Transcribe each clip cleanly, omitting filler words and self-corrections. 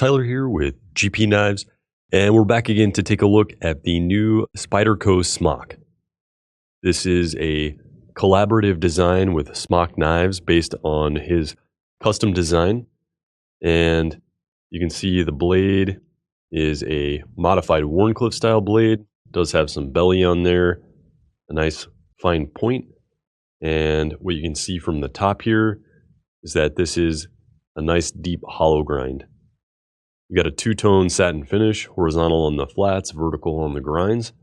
Tyler here with GP Knives, and we're back again to take a look at the new Spyderco Smock. This is a collaborative design with Smock Knives based on his custom design, and you can see the blade is a modified Wharncliffe style blade. It does have some belly on there, a nice fine point, and what you can see from the top here is that this is a nice deep hollow grind. You got a two-tone satin finish, horizontal on the flats, vertical on the grinds.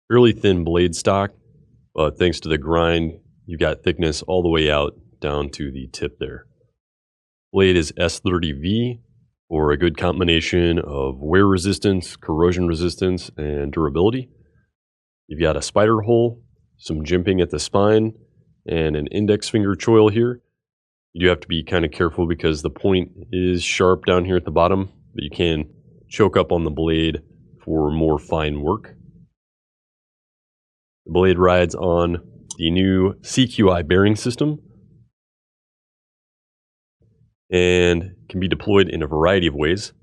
Fairly thin blade stock, but thanks to the grind, you've got thickness all the way out down to the tip there. Blade is S30V for a good combination of wear resistance, corrosion resistance, and durability. You've got a spider hole, some jimping at the spine, and an index finger choil here. You do have to be kind of careful because the point is sharp down here at the bottom, but you can choke up on the blade for more fine work. The blade rides on the new CQI bearing system and can be deployed in a variety of ways.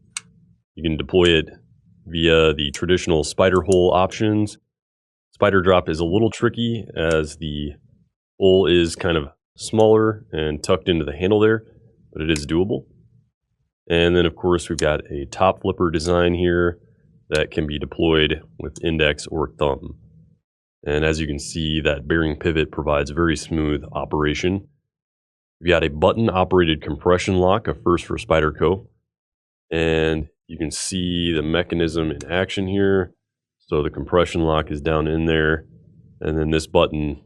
You can deploy it via the traditional spider hole options. Spider drop is a little tricky as the hole is kind of smaller and tucked into the handle there, but it is doable. And then of course we've got a top flipper design here that can be deployed with index or thumb. And as you can see, that bearing pivot provides very smooth operation. We've got a button operated compression lock, a first for Spyderco, and you can see the mechanism in action here. So the compression lock is down in there, and then this button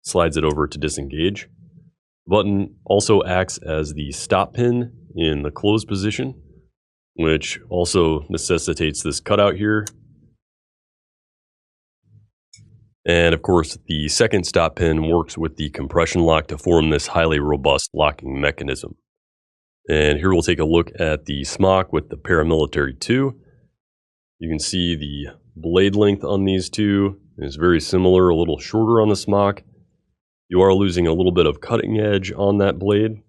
slides it over to disengage. The button also acts as the stop pin in the close position, which also necessitates this cutout here. And of course, the second stop pin works with the compression lock to form this highly robust locking mechanism. And here we'll take a look at the Smock with the Paramilitary 2. You can see the blade length on these two is very similar, a little shorter on the Smock. You are losing a little bit of cutting edge on that blade.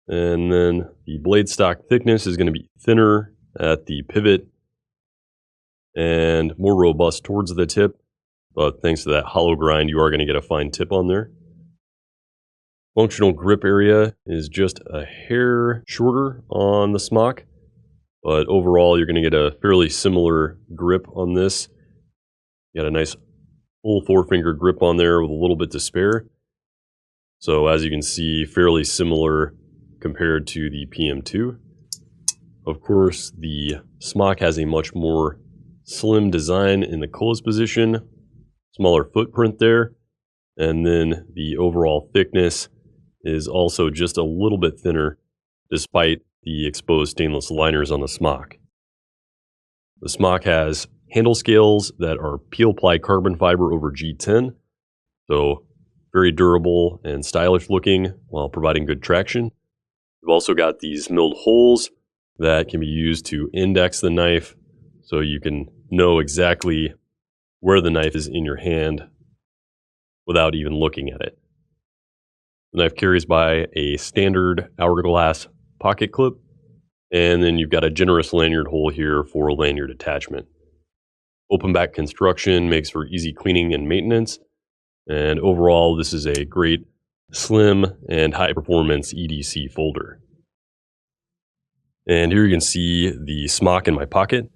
And then the blade stock thickness is going to be thinner at the pivot and more robust towards the tip. But thanks to that hollow grind, you are going to get a fine tip on there. Functional grip area is just a hair shorter on the Smock, but overall you're going to get a fairly similar grip on this. You got a nice full forefinger grip on there with a little bit to spare. So as you can see, fairly similar compared to the PM2. Of course, the Smock has a much more slim design in the close position, smaller footprint there, and then the overall thickness is also just a little bit thinner despite the exposed stainless liners on the Smock. The Smock has handle scales that are peel ply carbon fiber over G10, so very durable and stylish looking while providing good traction. We've also got these milled holes that can be used to index the knife so you can know exactly where the knife is in your hand without even looking at it. The knife carries by a standard hourglass pocket clip, and then you've got a generous lanyard hole here for lanyard attachment. Open back construction makes for easy cleaning and maintenance, and overall this is a great slim and high performance EDC folder. And here you can see the Smock in my pocket.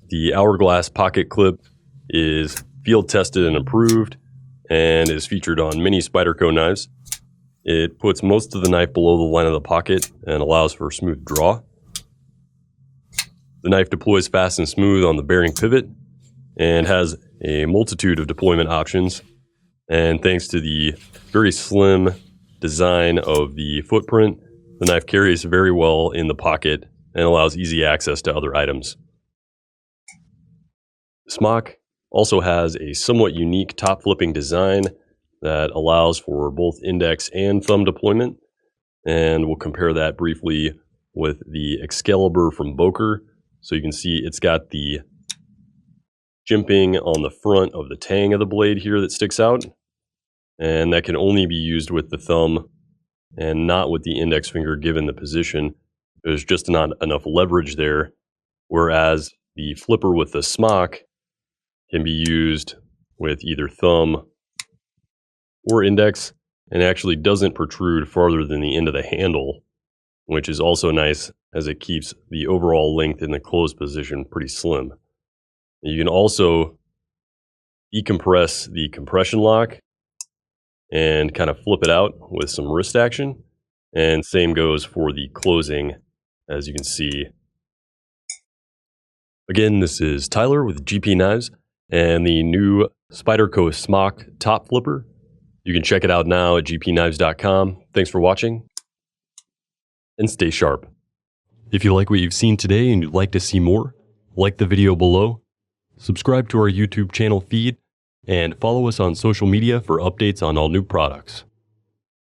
The hourglass pocket clip is field tested and approved and is featured on many Spyderco knives. It puts most of the knife below the line of the pocket and allows for smooth draw. The knife deploys fast and smooth on the bearing pivot and has a multitude of deployment options. And thanks to the very slim design of the footprint, the knife carries very well in the pocket and allows easy access to other items. Smock also has a somewhat unique top flipping design that allows for both index and thumb deployment, and we'll compare that briefly with the Excalibur from Boker. So you can see it's got the jimping on the front of the tang of the blade here that sticks out, and that can only be used with the thumb and not with the index finger given the position. There's just not enough leverage there, whereas the flipper with the smock can be used with either thumb or index, and actually doesn't protrude farther than the end of the handle, which is also nice as it keeps the overall length in the closed position pretty slim. You can also decompress the compression lock and kind of flip it out with some wrist action. And same goes for the closing, as you can see. Again, this is Tyler with GP Knives and the new Spyderco Smock top flipper. You can check it out now at gpknives.com. Thanks for watching, and stay sharp. If you like what you've seen today and you'd like to see more, like the video below, subscribe to our YouTube channel feed, and follow us on social media for updates on all new products.